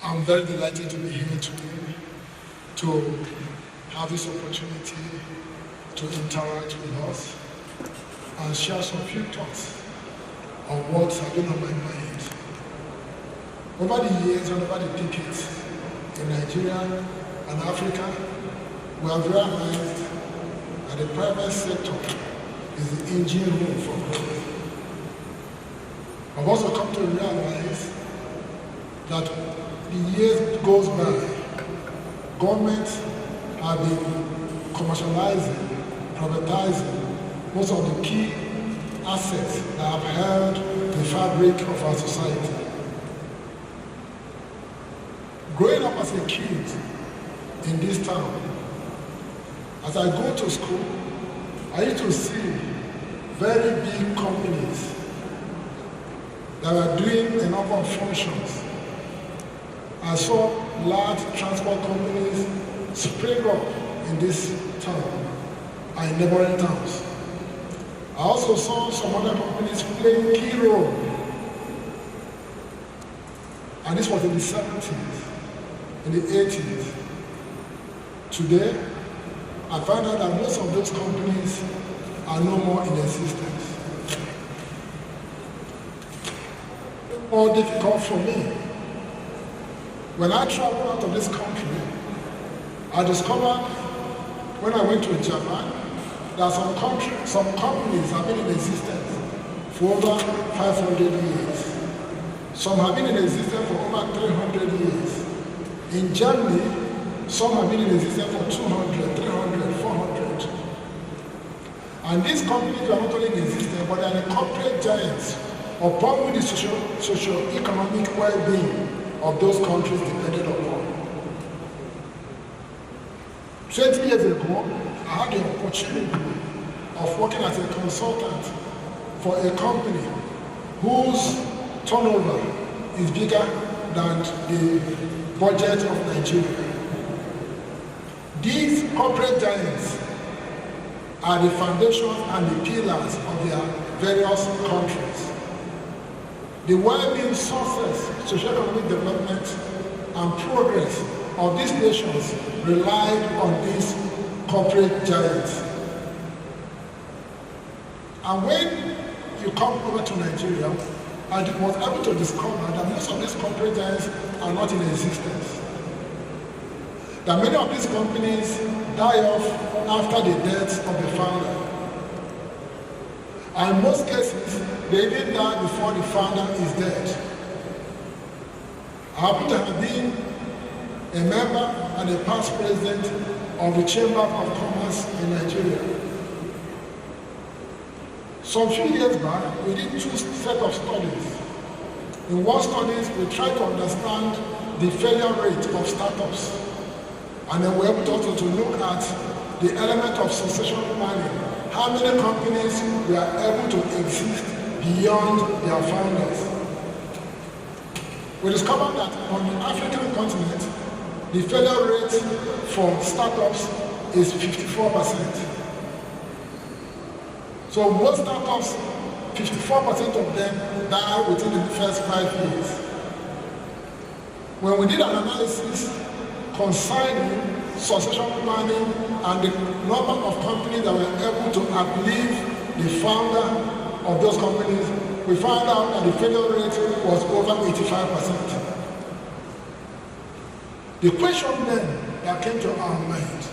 I'm very delighted to be here today to have this opportunity to interact with us and share some few thoughts on what have been on my mind. Over the years and over the decades in Nigeria and Africa, we have realized that the private sector is the engine room for growth. I've also come to realize that the years goes by, governments have been commercializing, privatizing most of the key assets that have held the fabric of our society. Growing up as a kid in this town, as I go to school, I used to see very big companies that were doing a number of functions. I saw large transport companies spring up in this town and in neighboring towns. I also saw some other companies playing key role. And this was in the 70s, in the 80s. Today, I found out that most of those companies are no more in existence. It's more difficult for me. When I traveled out of this country, I discovered when I went to Japan that some companies have been in existence for over 500 years. Some have been in existence for over 300 years. In Germany, some have been in existence for 200, 300, 400. And these companies are not only in existence, but they are the corporate giants upon which the socio-economic well-being of those countries depended upon. 20 years ago, I had the opportunity of working as a consultant for a company whose turnover is bigger than the budget of Nigeria. These corporate giants are the foundations and the pillars of their various countries. The well-being success, socio-economic development, and progress of these nations relied on these corporate giants. And when you come over to Nigeria, I was able to discover that most of these corporate giants are not in existence. That many of these companies die off after the death of the founder. And in most cases, they didn't die before the founder is dead. I happen to have been a member and a past president of the Chamber of Commerce in Nigeria. Some few years back, we did two sets of studies. In one studies, we tried to understand the failure rate of startups. And then we were able to also to look at the element of succession planning. How many companies were able to exist beyond their founders? We discovered that on the African continent, the failure rate for startups is 54%. So most startups, 54% of them die within the first 5 years. When we did an analysis concerning succession planning and the number of companies that were able to outlive the founder of those companies, we found out that the failure rate was over 85%. The question then that came to our mind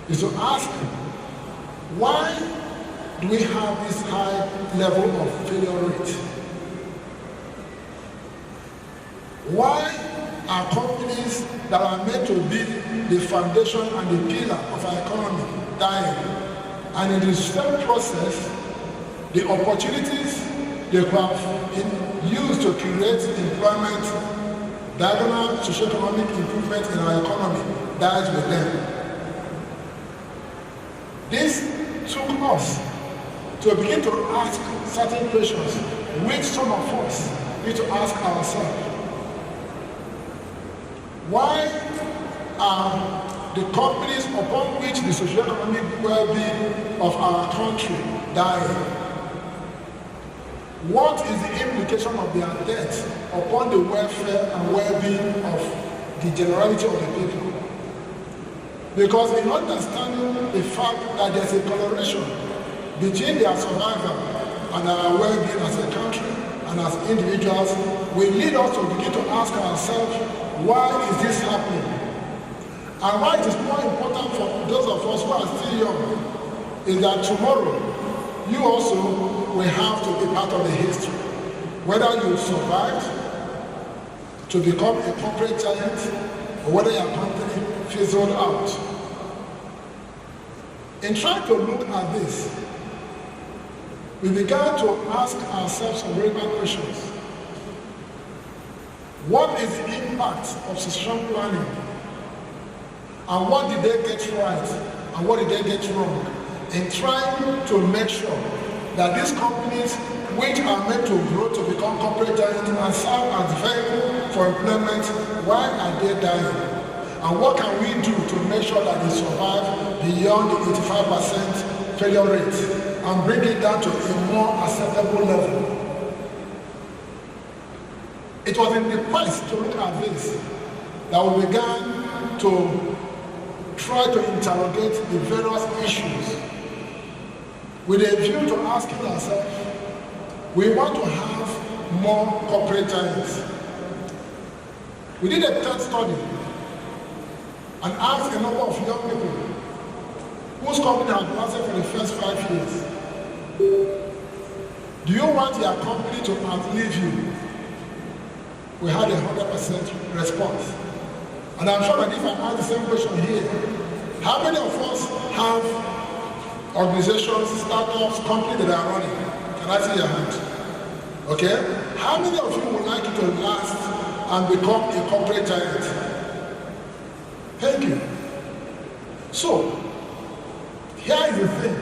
is to ask, why do we have this high level of failure rate? Why are companies that are meant to be the foundation and the pillar of our economy dying? And in the same process, the opportunities they could have been used to create employment, diagonal socio-economic improvement in our economy dies with them. This took us to begin to ask certain questions which some of us need to ask ourselves. Why are the companies upon which the socio-economic well-being of our country dying? What is the implication of their death upon the welfare and well-being of the generality of the people. Because in understanding the fact that there's a correlation between their survival and our well-being as a country and as individuals, will lead us to begin to ask ourselves, why is this happening? And why it is more important for those of us who are still young is that tomorrow you also will have to be part of the history. Whether you survived to become a corporate giant or whether your company fizzled out. In trying to look at this, we began to ask ourselves some relevant questions. What is the impact of succession planning? And what did they get right? And what did they get wrong? In trying to make sure that these companies which are meant to grow to become corporate giants and serve as vehicle for employment, why are they dying? And what can we do to make sure that they survive beyond the 85% failure rate and bring it down to a more acceptable level? It was in the quest to look at this that we began to try to interrogate the various issues with a view to asking ourselves, we want to have more corporate giants. We did a TED study and asked a number of young people whose company had lasted for the first 5 years. Do you want your company to outlive you? We had 100% response. And I'm sure that if I ask the same question here, how many of us have organizations, startups, companies that are running? Can I see your hand? Okay? How many of you would like it to last and become a corporate giant? Thank you. So, here is the thing.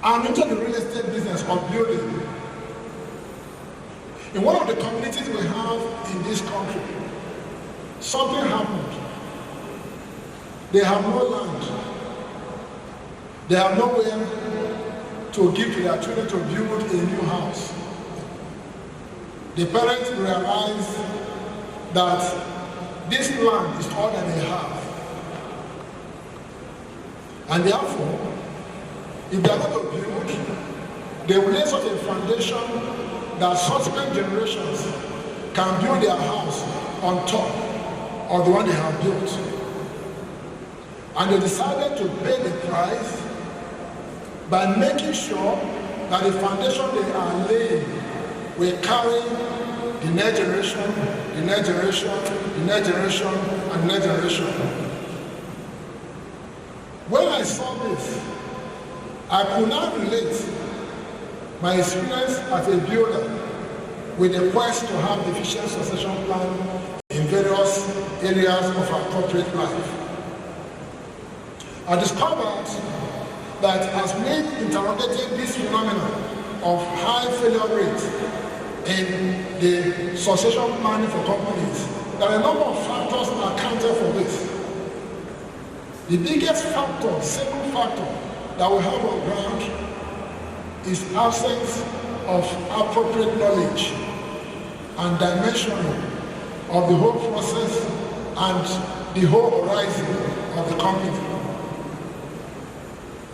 I'm into the real estate business of building. In one of the communities we have in this country, something happened. They have no land. They have nowhere to give to their children to build a new house. The parents realize that this land is all that they have. And therefore, if they are going to build, they will lay such a foundation that subsequent generations can build their house on top of the one they have built. And they decided to pay the price by making sure that the foundation they are laying will carry the next generation, the next generation, the next generation, and the next generation. When I saw this, I could not relate my experience as a builder with the quest to have efficient succession plan in various areas of our corporate life. I discovered that as we interrogated this phenomenon of high failure rate in the succession planning for companies, there are a number of factors accounted for this. The biggest factor, single factor, that we have on ground is absence of appropriate knowledge and dimensioning of the whole process and the whole horizon of the company.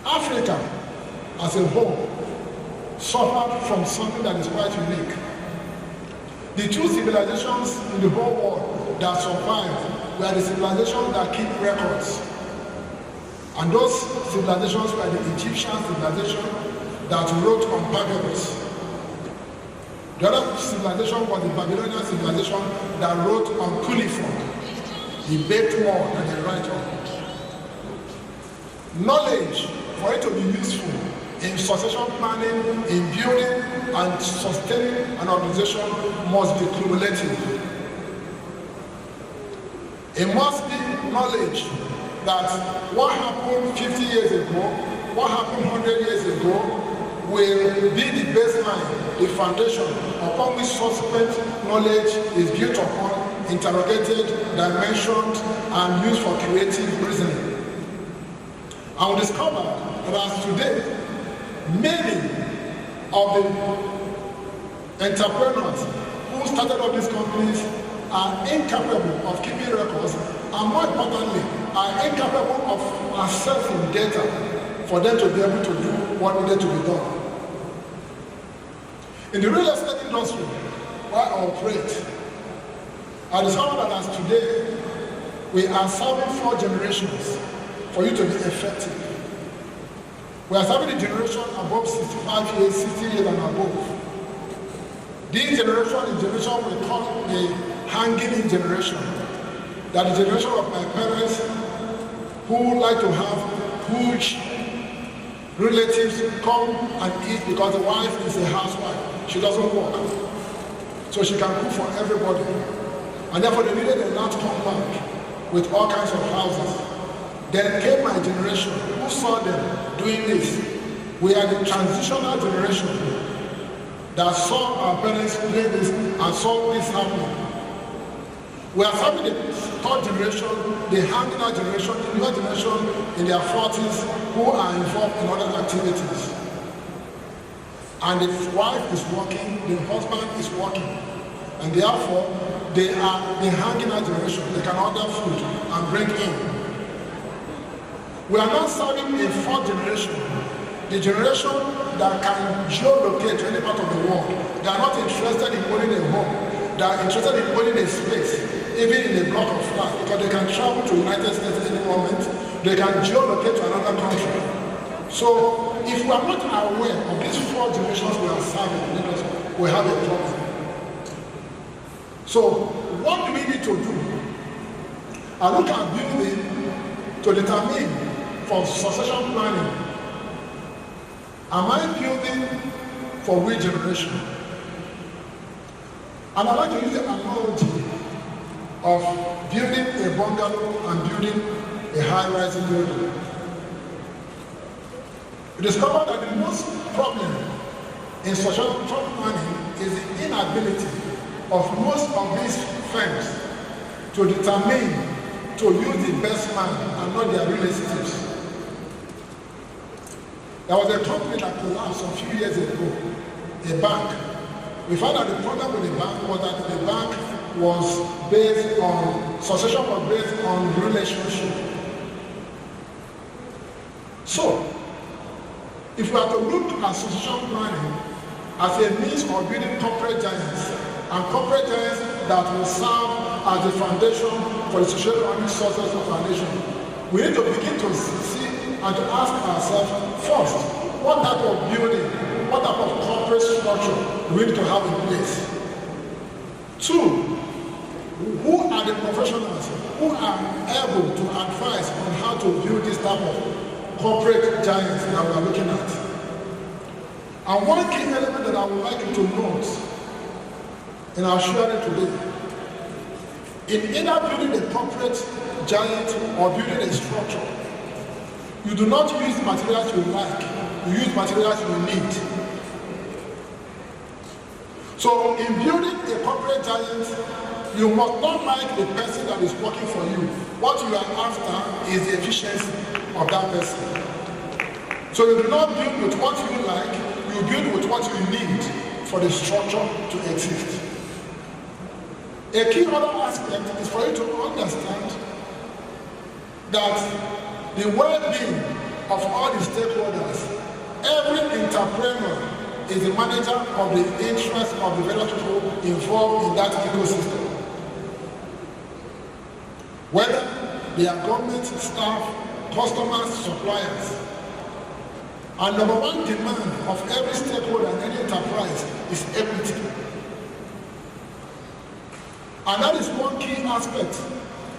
Africa as a whole suffered from something that is quite unique. The two civilizations in the whole world that survived were the civilizations that keep records. And those civilizations were the Egyptian civilization that wrote on papyrus. The other civilization was the Babylonian civilization that wrote on cuneiform, the baked wall that they write on. Knowledge, for it to be useful in succession planning, in building and sustaining an organization, must be cumulative. It must be knowledge that what happened 50 years ago, what happened 100 years ago, will be the baseline, the foundation upon which subsequent knowledge is built upon, interrogated, dimensioned, and used for creative reasoning. And we discovered that as today, many of the entrepreneurs who started up these companies are incapable of keeping records, and more importantly, are incapable of accessing data for them to be able to do what needed to be done. In the real estate industry, where I operate, I discovered that as today, we are serving 4 generations for you to be effective. We are serving the generation above 65 years, 60 years and above. This generation is generation we call the hanging generation. That is the generation of my parents who like to have huge relatives come and eat because the wife is a housewife. She doesn't work. So she can cook for everybody. And therefore they needed a large compound with all kinds of houses. Then came my generation who saw them doing this. We are the transitional generation that saw our parents play this and saw this happening. We are having the 3rd generation, the handier generation, the newer generation in their 40s who are involved in other activities. And the wife is working, the husband is working. And therefore, they are the handier generation. They can order food and bring in. We are now serving a 4th generation, the generation that can geolocate to any part of the world. They are not interested in owning a home. They are interested in owning a space, even in a block of flats, because they can travel to the United States at any moment. They can geolocate to another country. So, if we are not aware of these 4 generations we are serving, we have a problem. So, what do we need to do? I look at building to determine for succession planning. Am I building for which generation? And I like to use the analogy of building a bungalow and building a high-rising building. We discovered that the most problem in succession planning is the inability of most of these firms to determine to use the best man and not their relatives. There was a company that collapsed a few years ago, a bank. We found that the problem with the bank was that the bank was based on, succession was based on relationship. So, if we are to look at succession planning as a means of building corporate giants, and corporate giants that will serve as the foundation for the socio-economic success of our nation, we need to begin to see and to ask ourselves, first, what type of building, what type of corporate structure we need to have in place? 2, who are the professionals who are able to advise on how to build this type of corporate giants that we are looking at? And one key element that I would like you to note in our sharing today, in either building a corporate giant or building a structure, you do not use materials you like, you use materials you need. So in building a corporate giant, you must not like the person that is working for you. What you are after is the efficiency of that person. So you do not build with what you like, you build with what you need for the structure to exist. A key other aspect is for you to understand that the well-being of all the stakeholders, every entrepreneur is the manager of the interests of the various people involved in that ecosystem. Whether they are government, staff, customers, suppliers. And number 1 demand of every stakeholder in any enterprise is equity. And that is one key aspect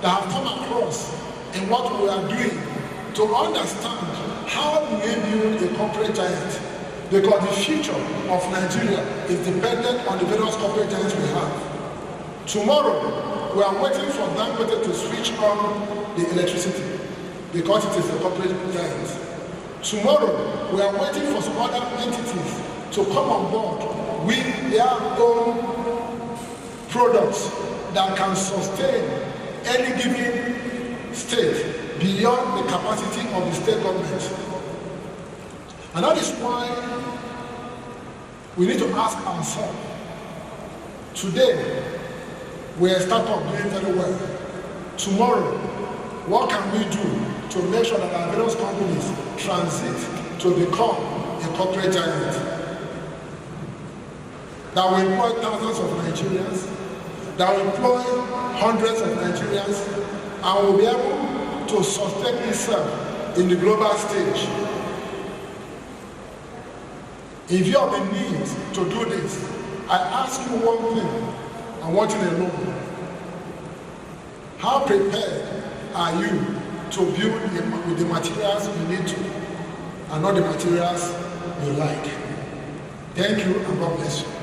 that I've come across in what we are doing to understand how we build a corporate giant, because the future of Nigeria is dependent on the various corporate giants we have. Tomorrow, we are waiting for Dangote to switch on the electricity because it is a corporate giant. Tomorrow, we are waiting for some other entities to come on board with their own products that can sustain any given state beyond the capacity of the state government. And that is why we need to ask ourselves, today, we're a startup doing very well. Tomorrow, what can we do to make sure that our various companies transit to become a corporate giant that will employ thousands of Nigerians, that will employ hundreds of Nigerians, and will be able to sustain itself in the global stage? In view of the need to do this, I ask you one thing, and one thing alone. How prepared are you to build with the materials you need to, and not the materials you like? Thank you, and God bless you.